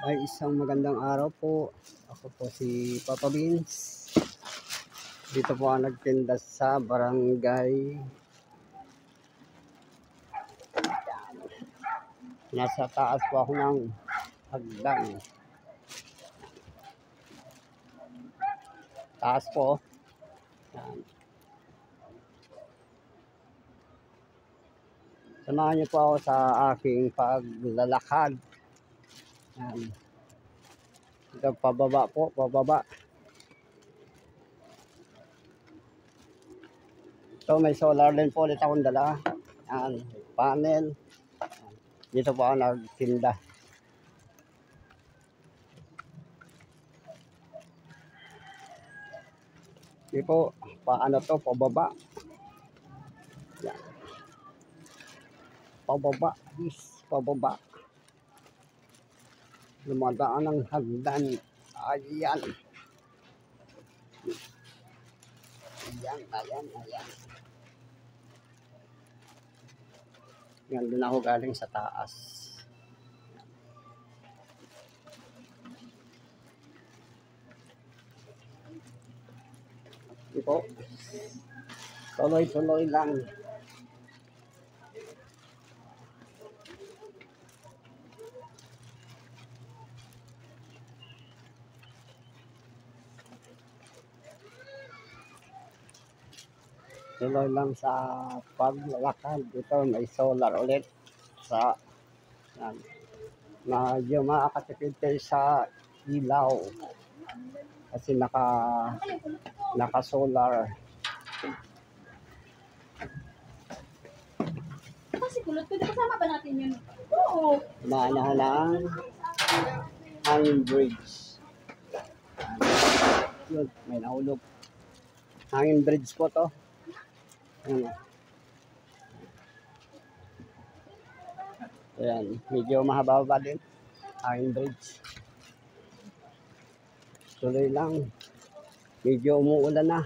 Ay isang magandang araw po. Ako po si Papa Beans. Dito po ako nagtinda sa barangay. Nasa taas po ako ng hagdan. Taas po. Yan. Samahan niyo po ako sa aking paglalakad. Yan. Ito, pababa po, pababa. So may solar din po ulit akong dala. Yan, panel. Dito po ako nagtinda. Dito po, paano to, pababa. Yan. Pababa, pababa. Lumadaan ng hagdan. Ayan. Ayan. Yan, doon ako galing sa taas. Ito. Tuloy-tuloy lang. Tuloy lang sa paglalakad. Dito may solar ulit sa yan. Medyo makakatipid kayo sa ilaw kasi naka solar. Kasi kulot ko, kasama ba natin yun? Oo. Maanahan ng hanging bridge. Yun, may nahulog. Hanging bridge po to. Ayan, medyo mahaba din. Hanging bridge. Tuloy lang. Medyo umuulan na.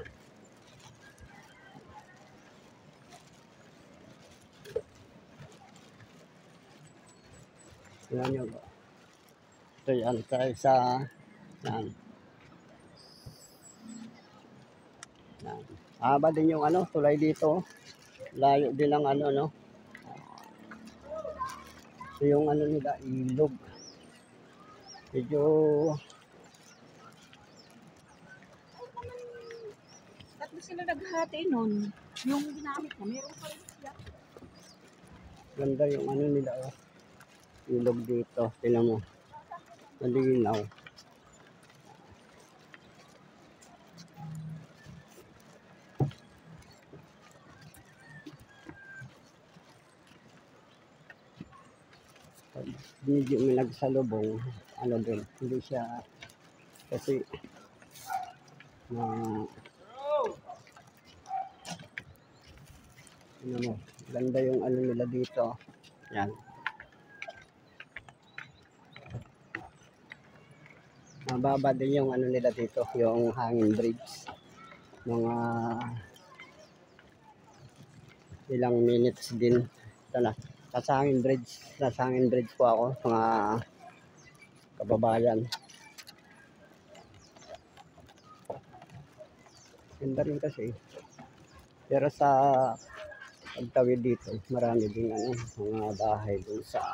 Ayan yun. So yan, tayo sa yan. Yan. Haba din yung tulay dito. Layo din ang no. So yung nila, ilog. Medyo Tatlo sila naghati nun. Yung ginamit na, meron pa rin siya. ganda yung nila. Ilog dito. Tingnan mo. Malinaw. Medyo may nagsalubong, din, hindi siya kasi ganda yung nila dito. Yan. Mababa din yung nila dito, yung hanging bridge. Mga ilang minutes din. Ito na. Nasa hanging bridge po ako, mga kababayan. Ganda rin kasi. Pero sa pagtawid dito, marami din mga bahay dun sa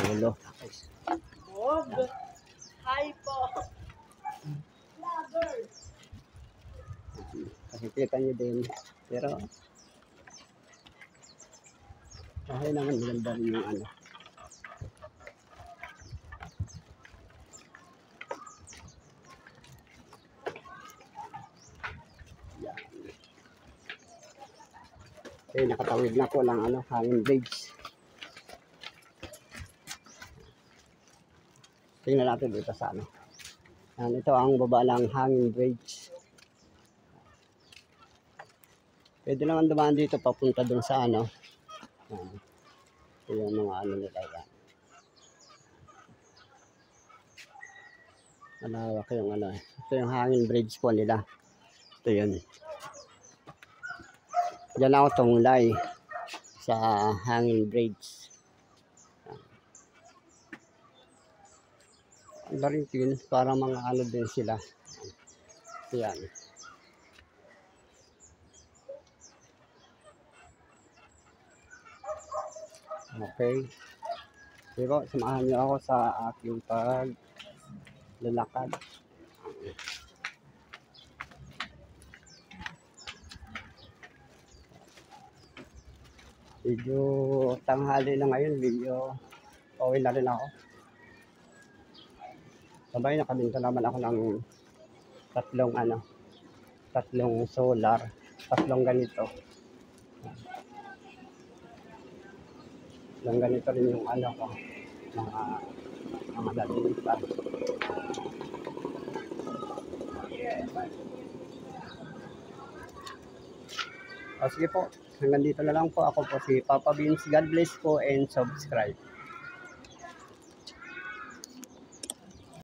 dulo. Hi po. Nakikita nyo din. Pero bahay naman maganda rin yung Okay, nakatawid na po ng hanging bridge. Tingnan natin dito sa Yan, ito ang baba ng hanging bridge. Pwede naman dumaan dito papunta dun sa Yan. Ito yung mga nila yan. Malawak yung Ito yung hanging bridge po nila. Ito yun. Diyan ako tumulay sa hanging bridge. Iba rin yun, para mga ano din sila. Yan. Okay. Pero samahan niyo ako sa aking paglalakad. Medyo tanghali na ngayon, medyo pauwi na rin ako. Sabay nakabinta naman ako ng tatlong solar, tatlong ganito. Tatlong ganito rin yung ano ko, mga nalilipas. O sige po, hanggang dito na lang po. Ako po si Papa Beans. God bless po and subscribe.